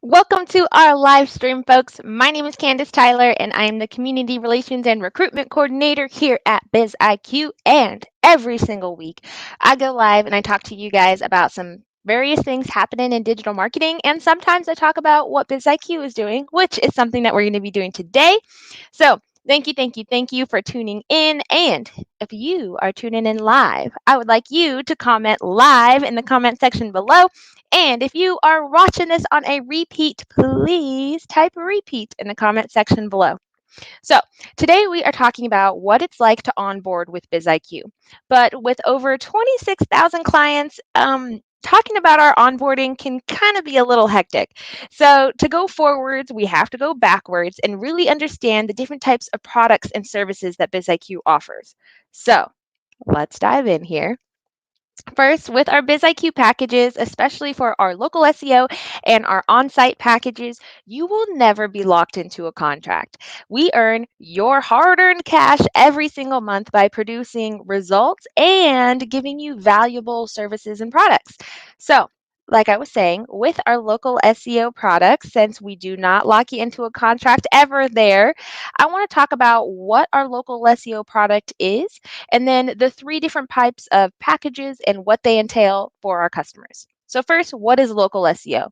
Welcome to our live stream, folks. My name is Candice Tyler, and I am the Community Relations and Recruitment Coordinator here at BizIQ. And every single week, I go live and I talk to you guys about some various things happening in digital marketing. And sometimes I talk about what BizIQ is doing, which is something that we're going to be doing today. So, thank you for tuning in. And if you are tuning in live, I would like you to comment live in the comment section below. And if you are watching this on a repeat, please type repeat in the comment section below. So, today we are talking about what it's like to onboard with BizIQ. But with over 26,000 clients, talking about our onboarding can kind of be a little hectic. So, to go forwards, we have to go backwards and really understand the different types of products and services that BizIQ offers. So, let's dive in here. First, with our BizIQ packages, especially for our local SEO and our on-site packages, you will never be locked into a contract. We earn your hard-earned cash every single month by producing results and giving you valuable services and products. So, like I was saying, with our local SEO products, since we do not lock you into a contract ever there, I want to talk about what our local SEO product is and then the three different types of packages and what they entail for our customers. So, first, what is local SEO?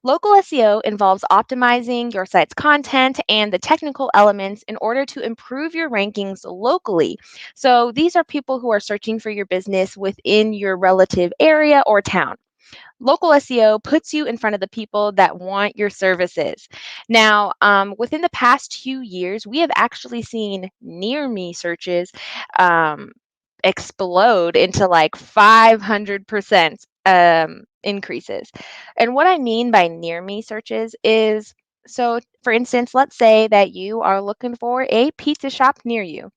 Local SEO involves optimizing your site's content and the technical elements in order to improve your rankings locally. So, these are people who are searching for your business within your relative area or town. Local SEO puts you in front of the people that want your services. Now, within the past 2 years, we have actually seen near me searches um, explode into like 500% increases. And what I mean by near me searches is so, for instance, let's say that you are looking for a pizza shop near you.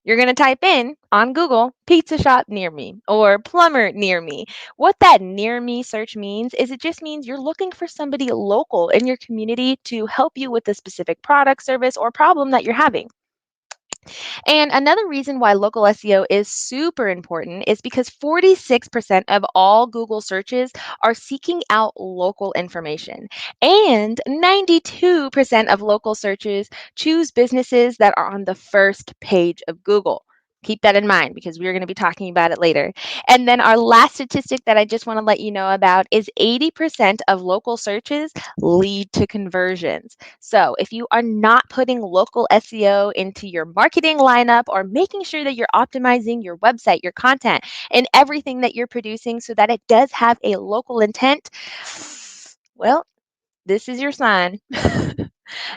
You're going to type in on Google pizza shop near me or plumber near me. What that near me search means is it just means you're looking for somebody local in your community to help you with a specific product, service, or problem that you're having. And another reason why local SEO is super important is because 46% of all Google searches are seeking out local information. And 92% of local searches choose businesses that are on the first page of Google. Keep that in mind because we're going to be talking about it later. And then our last statistic that I just want to let you know about is 80% of local searches lead to conversions. So if you are not putting local SEO into your marketing lineup or making sure that you're optimizing your website, your content, and everything that you're producing so that it does have a local intent, well, this is your sign.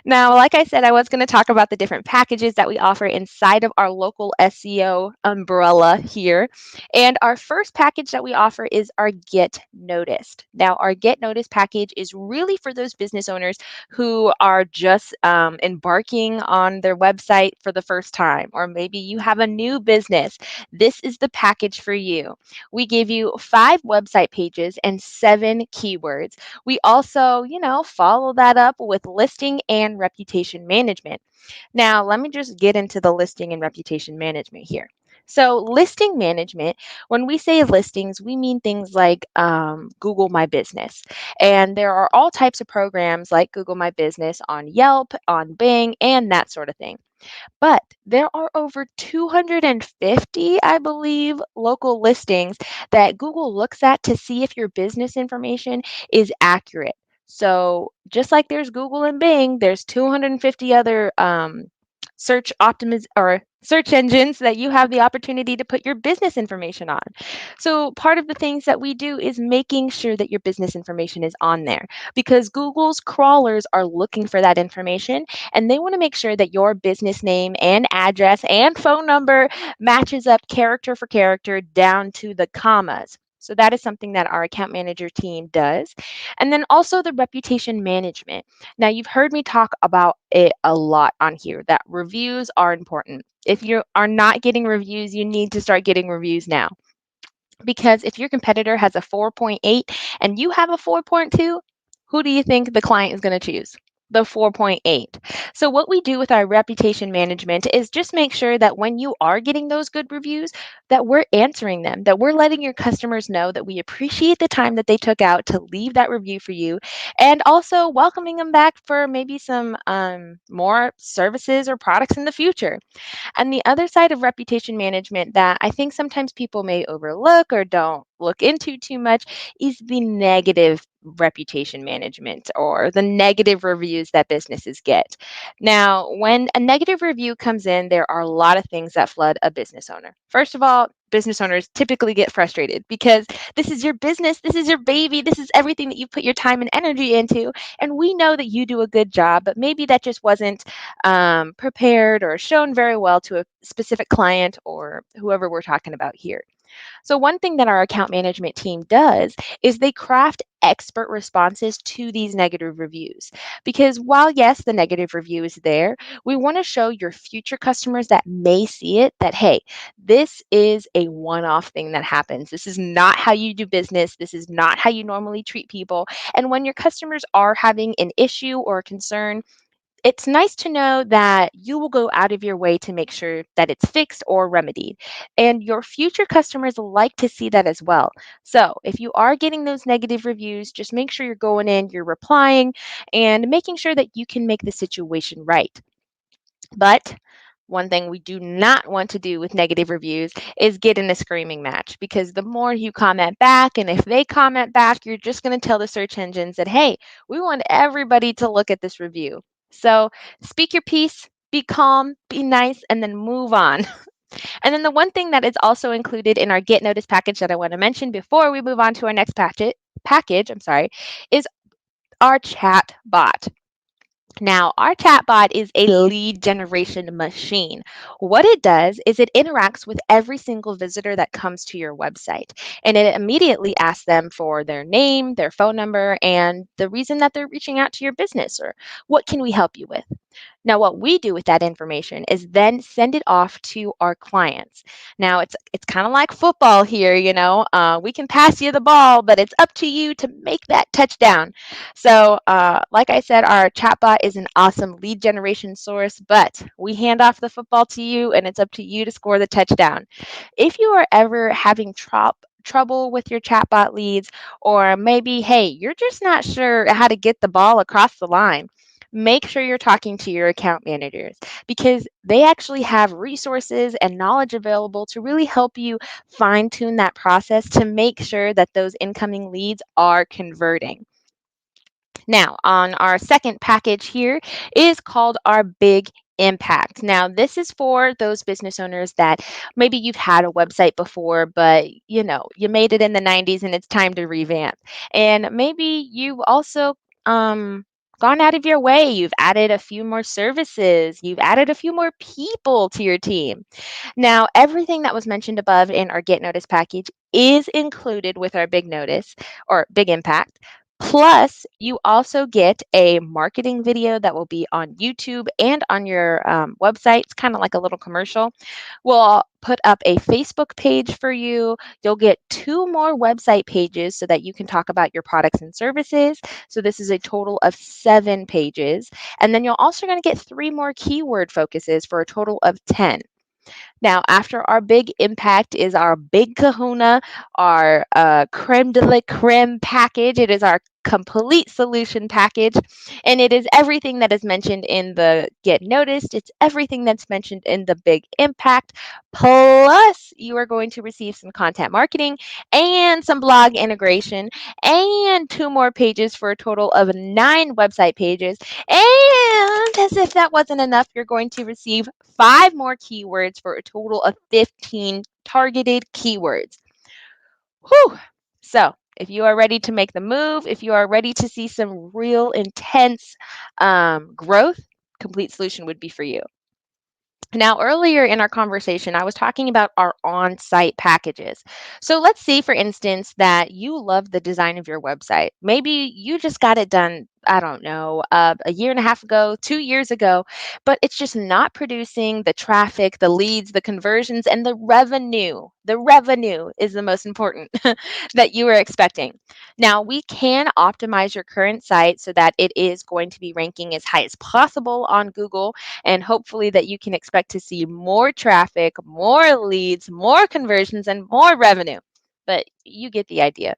Now, like I said, I was going to talk about the different packages that we offer inside of our local SEO umbrella here. And our first package that we offer is our Get Noticed. Now, our Get Noticed package is really for those business owners who are just embarking on their website for the first time, or maybe you have a new business. This is the package for you. We give you 5 website pages and 7 keywords. We also, follow that up with listing and reputation management. Now, let me just get into the listing and reputation management here. So, listing management, when we say listings, we mean things like Google My Business. And there are all types of programs like Google My Business on Yelp, on Bing, and that sort of thing. But there are over 250, I believe, local listings that Google looks at to see if your business information is accurate. So just like there's Google and Bing, there's 250 other search engines that you have the opportunity to put your business information on. So part of the things that we do is making sure that your business information is on there because Google's crawlers are looking for that information and they want to make sure that your business name and address and phone number matches up character for character down to the commas. So that is something that our account manager team does. And then also the reputation management. Now, you've heard me talk about it a lot on here that reviews are important. If you are not getting reviews, you need to start getting reviews now. Because if your competitor has a 4.8 and you have a 4.2, who do you think the client is going to choose? the 4.8. So, what we do with our reputation management is just make sure that when you are getting those good reviews, that we're answering them, that we're letting your customers know that we appreciate the time that they took out to leave that review for you, and also welcoming them back for maybe some more services or products in the future. And the other side of reputation management that I think sometimes people may overlook or don't look into too much is the negative reputation management or the negative reviews that businesses get. Now, when a negative review comes in, there are a lot of things that flood a business owner. First of all, business owners typically get frustrated because this is your business, this is your baby, this is everything that you put your time and energy into. And we know that you do a good job, but maybe that just wasn't prepared or shown very well to a specific client or whoever we're talking about here. So, one thing that our account management team does is they craft expert responses to these negative reviews. Because while, yes, the negative review is there, we want to show your future customers that may see it that, hey, this is a one off thing that happens. This is not how you do business. This is not how you normally treat people. And when your customers are having an issue or a concern, it's nice to know that you will go out of your way to make sure that it's fixed or remedied. And your future customers like to see that as well. So if you are getting those negative reviews, just make sure you're going in, you're replying, and making sure that you can make the situation right. But one thing we do not want to do with negative reviews is get in a screaming match because the more you comment back, and if they comment back, you're just going to tell the search engines that, hey, we want everybody to look at this review. So speak your piece, be calm, be nice, and then move on. And then the one thing that is also included in our Get Notice package that I want to mention before we move on to our next package, is our chat bot. Now, our chatbot is a lead generation machine. What it does is it interacts with every single visitor that comes to your website, and it immediately asks them for their name, their phone number, and the reason that they're reaching out to your business or what can we help you with. Now, what we do with that information is then send it off to our clients. Now, it's kind of like football here, we can pass you the ball, but it's up to you to make that touchdown. So, like I said, our chatbot is an awesome lead generation source, but we hand off the football to you, and it's up to you to score the touchdown. If you are ever having trouble with your chatbot leads, or maybe, hey, you're just not sure how to get the ball across the line, make sure you're talking to your account managers because they actually have resources and knowledge available to really help you fine tune that process to make sure that those incoming leads are converting. Now, on our second package here is called our Big Impact. Now, this is for those business owners that maybe you've had a website before, but you made it in the 90s and it's time to revamp. And maybe you've also gone out of your way. You've added a few more services, you've added a few more people to your team. Now, everything that was mentioned above in our Get Notice package is included with our Big Notice or Big Impact. Plus, you also get a marketing video that will be on YouTube and on your website. It's kind of like a little commercial. We'll put up a Facebook page for you. You'll get 2 more website pages so that you can talk about your products and services. So this is a total of 7 pages. And then you're also going to get 3 more keyword focuses for a total of 10. Now, after our big impact is our big kahuna, our creme de la creme package. It is our complete solution package. And it is everything that is mentioned in the Get Noticed. It's everything that's mentioned in the big impact. Plus, you are going to receive some content marketing and some blog integration and 2 more pages for a total of 9 website pages. And as if that wasn't enough, you're going to receive 5 more keywords for a total of 15 targeted keywords. Whew. So, if you are ready to make the move, if you are ready to see some real intense growth, Complete Solution would be for you. Now, earlier in our conversation, I was talking about our on-site packages. So let's say, for instance, that you love the design of your website. Maybe you just got it done I don't know, a year and a half ago, 2 years ago, but it's just not producing the traffic, the leads, the conversions, and the revenue. The revenue is the most important that you were expecting. Now, we can optimize your current site so that it is going to be ranking as high as possible on Google, and hopefully that you can expect to see more traffic, more leads, more conversions, and more revenue. But you get the idea.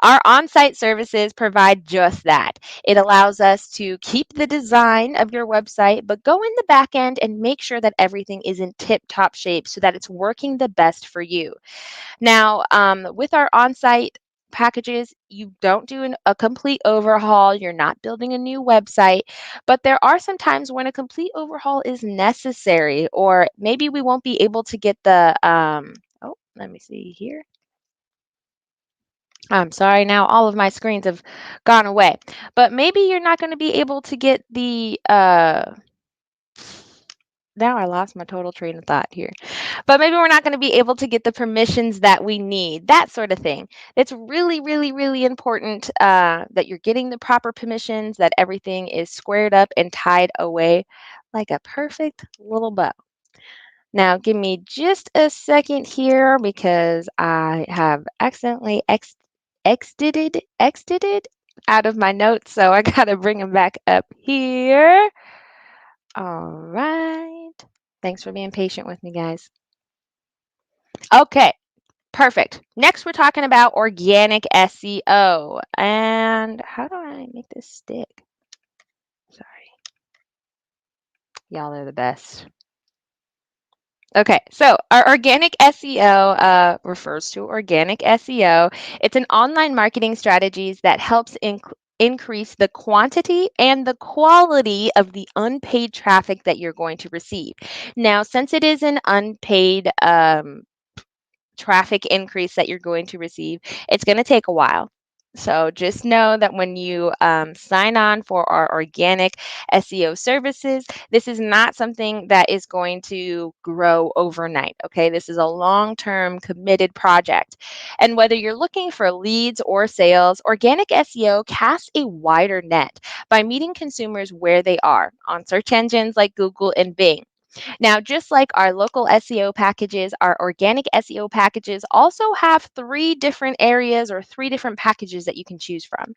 Our on-site services provide just that. It allows us to keep the design of your website, but go in the back end and make sure that everything is in tip-top shape so that it's working the best for you. Now, with our on-site packages, you don't do a complete overhaul. You're not building a new website, but there are some times when a complete overhaul is necessary, or maybe we won't be able to get the, oh, let me see here. I'm sorry, now all of my screens have gone away. But maybe you're not going to be able to get the now I lost my total train of thought here. But maybe we're not going to be able to get the permissions that we need, that sort of thing. It's really, really, really important that you're getting the proper permissions, that everything is squared up and tied away like a perfect little bow. Now, give me just a second here because I have accidentally exited out of my notes, so I gotta bring them back up here. All right. Thanks for being patient with me, guys. Okay, perfect. Next, we're talking about organic SEO. And how do I make this stick? Sorry. Y'all are the best. Okay, so our organic SEO refers to organic SEO. It's an online marketing strategies that helps increase the quantity and the quality of the unpaid traffic that you're going to receive. Now, since it is an unpaid traffic increase that you're going to receive, it's going to take a while. So just know that when you sign on for our organic SEO services, this is not something that is going to grow overnight. Okay, this is a long-term committed project. And whether you're looking for leads or sales, organic SEO casts a wider net by meeting consumers where they are on search engines like Google and Bing. Now, just like our local SEO packages, our organic SEO packages also have three different areas or three different packages that you can choose from.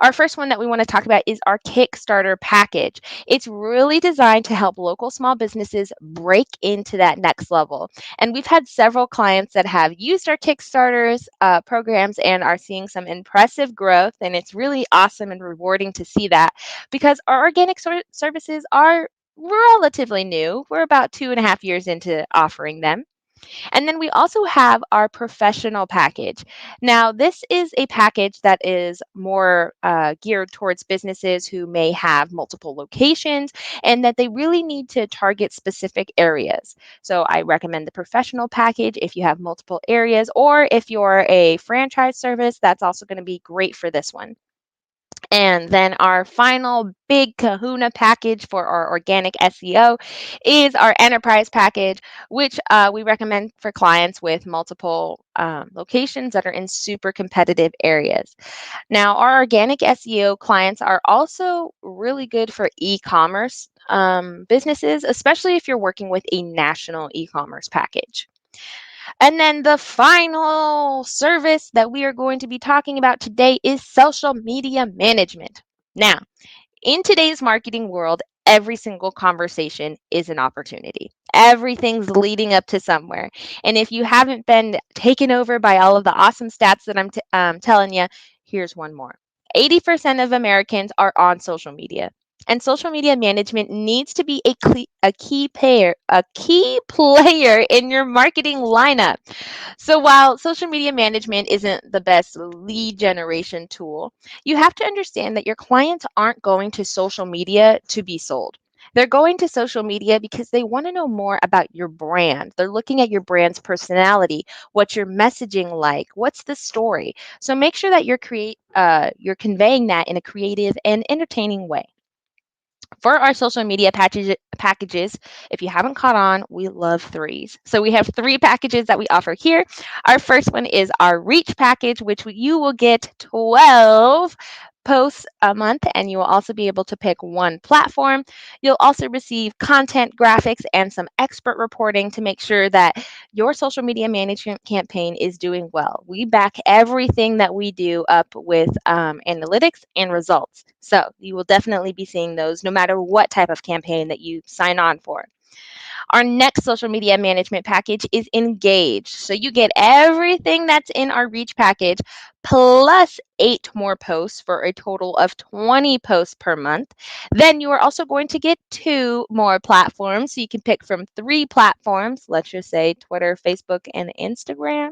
Our first one that we want to talk about is our Kickstarter package. It's really designed to help local small businesses break into that next level. And we've had several clients that have used our Kickstarters programs and are seeing some impressive growth. And it's really awesome and rewarding to see that because our organic services are relatively new. We're about 2.5 years into offering them. And then we also have our professional package. Now, this is a package that is more geared towards businesses who may have multiple locations and that they really need to target specific areas. So I recommend the professional package if you have multiple areas, or if you're a franchise service, that's also going to be great for this one. And then our final big kahuna package for our organic SEO is our enterprise package, which we recommend for clients with multiple locations that are in super competitive areas. Now, our organic SEO clients are also really good for e-commerce businesses, especially if you're working with a national e-commerce package. And then the final service that we are going to be talking about today is social media management. Now, in today's marketing world, every single conversation is an opportunity. Everything's leading up to somewhere. And if you haven't been taken over by all of the awesome stats that I'm telling you, here's one more. 80% of Americans are on social media. And social media management needs to be a key player in your marketing lineup. So while social media management isn't the best lead generation tool, you have to understand that your clients aren't going to social media to be sold. They're going to social media because they want to know more about your brand. They're looking at your brand's personality, what's your messaging like, what's the story. So make sure that you're conveying that in a creative and entertaining way. For our social media packages, if you haven't caught on, we love threes. So we have three packages that we offer here. Our first one is our reach package, which you will get 12 posts a month, and you will also be able to pick one platform. You'll also receive content, graphics, and some expert reporting to make sure that your social media management campaign is doing well. We back everything that we do up with analytics and results. So you will definitely be seeing those no matter what type of campaign that you sign on for. Our next social media management package is Engage. So you get everything that's in our Reach package plus 8 more posts for a total of 20 posts per month. Then you are also going to get 2 more platforms. So you can pick from 3 platforms, let's just say Twitter, Facebook, and Instagram.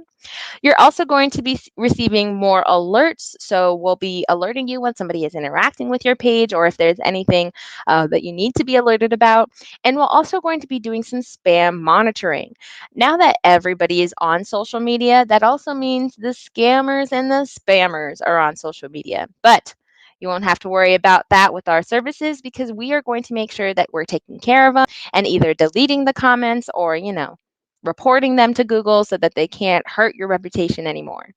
You're also going to be receiving more alerts. So we'll be alerting you when somebody is interacting with your page or if there's anything that you need to be alerted about. And we're also going to be doing some spam monitoring. Now that everybody is on social media, that also means the scammers and the spammers are on social media. But you won't have to worry about that with our services because we are going to make sure that we're taking care of them and either deleting the comments or, reporting them to Google so that they can't hurt your reputation anymore.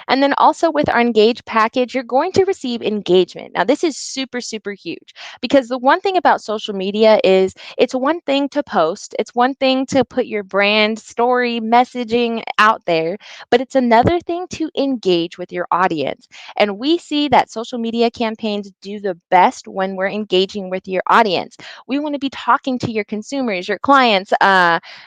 And then also with our Engage package, you're going to receive engagement. Now, this is super, super huge because the one thing about social media is it's one thing to post, it's one thing to put your brand story messaging out there, but it's another thing to engage with your audience. And we see that social media campaigns do the best when we're engaging with your audience. We want to be talking to your consumers, your clients,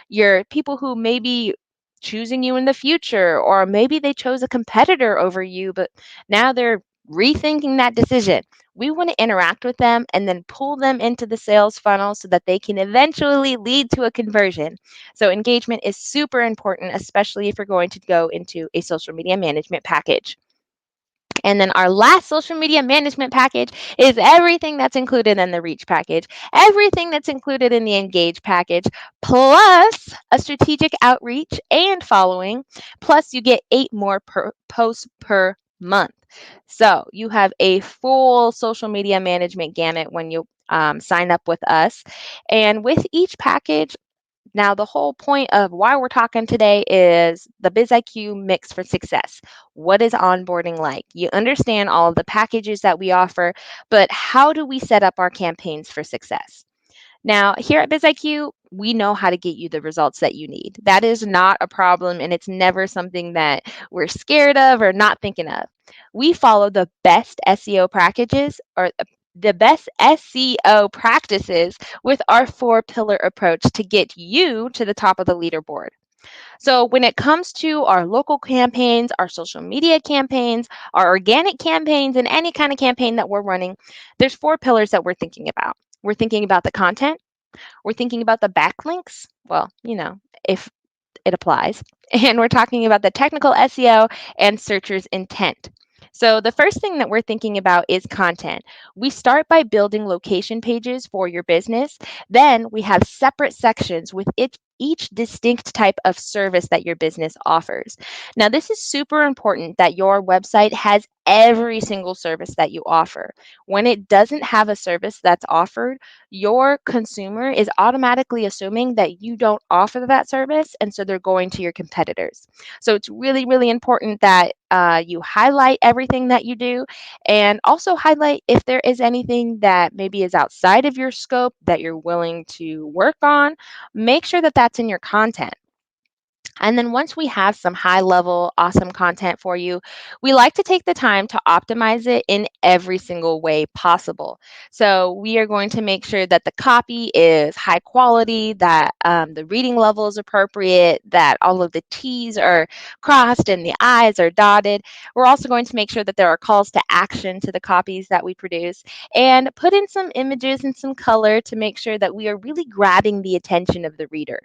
your people who maybe choosing you in the future, or maybe they chose a competitor over you, but now they're rethinking that decision. We want to interact with them and then pull them into the sales funnel so that they can eventually lead to a conversion. So, engagement is super important, especially if you're going to go into a social media management package. And then our last social media management package is everything that's included in the Reach package, everything that's included in the Engage package, plus a strategic outreach and following, plus you get 8 more posts per month. So you have a full social media management gamut when you sign up with us. And with each package, now, the whole point of why we're talking today is the BizIQ mix for success. What is onboarding like? You understand all of the packages that we offer, but how do we set up our campaigns for success? Now, here at BizIQ, we know how to get you the results that you need. That is not a problem, and it's never something that we're scared of or not thinking of. We follow the best SEO packages or the best SEO practices with our 4-pillar approach to get you to the top of the leaderboard. So, when it comes to our local campaigns, our social media campaigns, our organic campaigns, and any kind of campaign that we're running, there's 4 pillars that we're thinking about. We're thinking about the content, we're thinking about the backlinks. Well, if it applies. And we're talking about the technical SEO and searchers' intent. So, the first thing that we're thinking about is content. We start by building location pages for your business. Then we have separate sections with each distinct type of service that your business offers. Now, this is super important that your website has every single service that you offer. When it doesn't have a service that's offered, your consumer is automatically assuming that you don't offer that service, and so they're going to your competitors. So it's really, really important that you highlight everything that you do and also highlight if there is anything that maybe is outside of your scope that you're willing to work on. Make sure that that's in your content. And then once we have some high level, awesome content for you, we like to take the time to optimize it in every single way possible. So we are going to make sure that the copy is high quality, that the reading level is appropriate, that all of the T's are crossed and the I's are dotted. We're also going to make sure that there are calls to action to the copies that we produce and put in some images and some color to make sure that we are really grabbing the attention of the reader.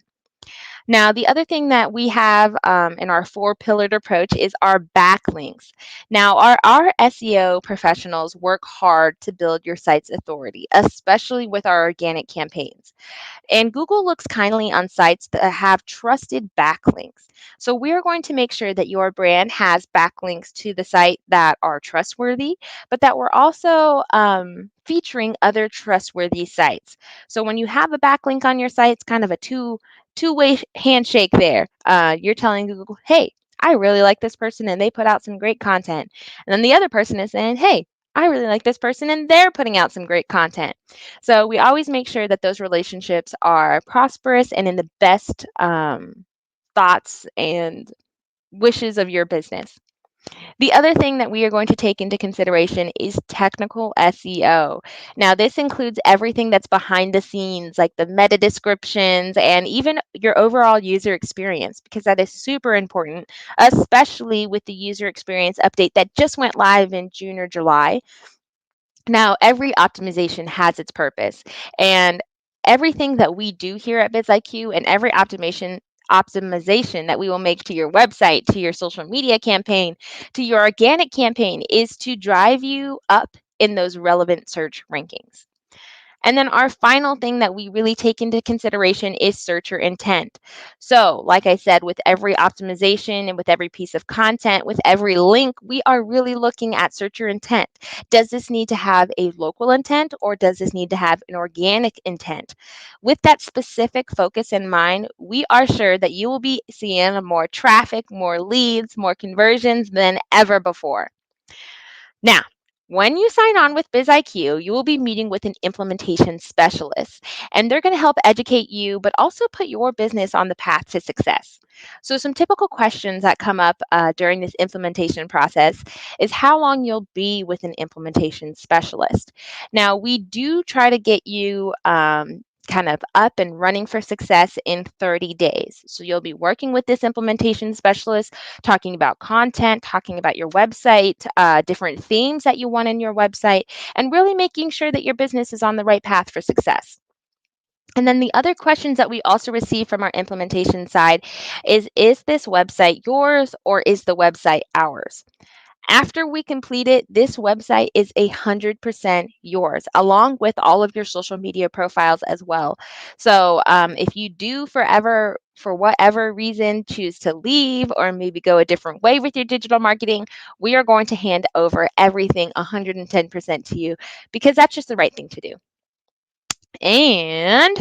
Now, the other thing that we have in our 4-pillared approach is our backlinks. Now, our SEO professionals work hard to build your site's authority, especially with our organic campaigns. And Google looks kindly on sites that have trusted backlinks. So we're going to make sure that your brand has backlinks to the site that are trustworthy, but that we're also featuring other trustworthy sites. So when you have a backlink on your site, it's kind of a two-way handshake there. You're telling Google, hey, I really like this person and they put out some great content. And then the other person is saying, hey, I really like this person and they're putting out some great content. So we always make sure that those relationships are prosperous and in the best thoughts and wishes of your business. The other thing that we are going to take into consideration is technical SEO. Now, this includes everything that's behind the scenes, like the meta descriptions and even your overall user experience, because that is super important, especially with the user experience update that just went live in June or July. Now, every optimization has its purpose, and everything that we do here at BizIQ and every optimization that we will make to your website, to your social media campaign, to your organic campaign is to drive you up in those relevant search rankings. And then our final thing that we really take into consideration is searcher intent. So, like I said, with every optimization and with every piece of content, with every link, we are really looking at searcher intent. Does this need to have a local intent or does this need to have an organic intent? With that specific focus in mind, we are sure that you will be seeing more traffic, more leads, more conversions than ever before. Now, when you sign on with BizIQ, you will be meeting with an implementation specialist, and they're going to help educate you, but also put your business on the path to success. So, some typical questions that come up during this implementation process is how long you'll be with an implementation specialist. Now, we do try to get you kind of up and running for success in 30 days. So, you'll be working with this implementation specialist talking about content, talking about your website, different themes that you want in your website, and really making sure that your business is on the right path for success. And then the other questions that we also receive from our implementation side is this website yours or is the website ours? After we complete it, this website is 100% yours, along with all of your social media profiles as well. So if you do forever, for whatever reason, choose to leave or maybe go a different way with your digital marketing, we are going to hand over everything 110% to you because that's just the right thing to do. And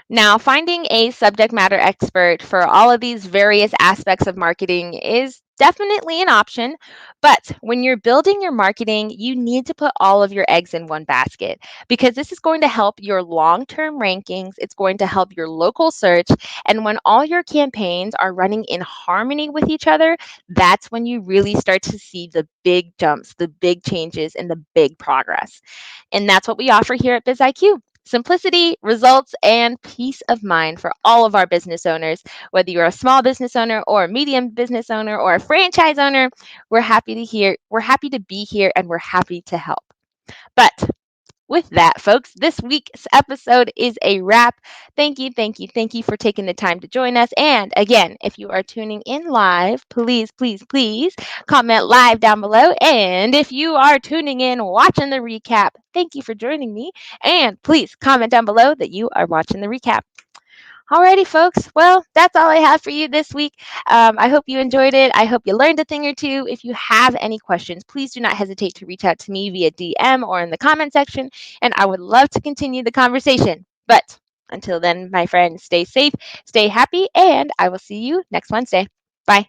now, finding a subject matter expert for all of these various aspects of marketing is definitely an option. But when you're building your marketing, you need to put all of your eggs in one basket because this is going to help your long term rankings. It's going to help your local search. And when all your campaigns are running in harmony with each other, that's when you really start to see the big jumps, the big changes, and the big progress. And that's what we offer here at BizIQ. Simplicity, results, and peace of mind for all of our business owners. Whether you're a small business owner or a medium business owner or a franchise owner, we're happy to be here and we're happy to help. But with that, folks, this week's episode is a wrap. Thank you, thank you, thank you for taking the time to join us. And again, if you are tuning in live, please, please, please comment live down below. And if you are tuning in watching the recap, thank you for joining me. And please comment down below that you are watching the recap. Alrighty, folks. Well, that's all I have for you this week. I hope you enjoyed it. I hope you learned a thing or two. If you have any questions, please do not hesitate to reach out to me via DM or in the comment section, and I would love to continue the conversation. But until then, my friends, stay safe, stay happy, and I will see you next Wednesday. Bye.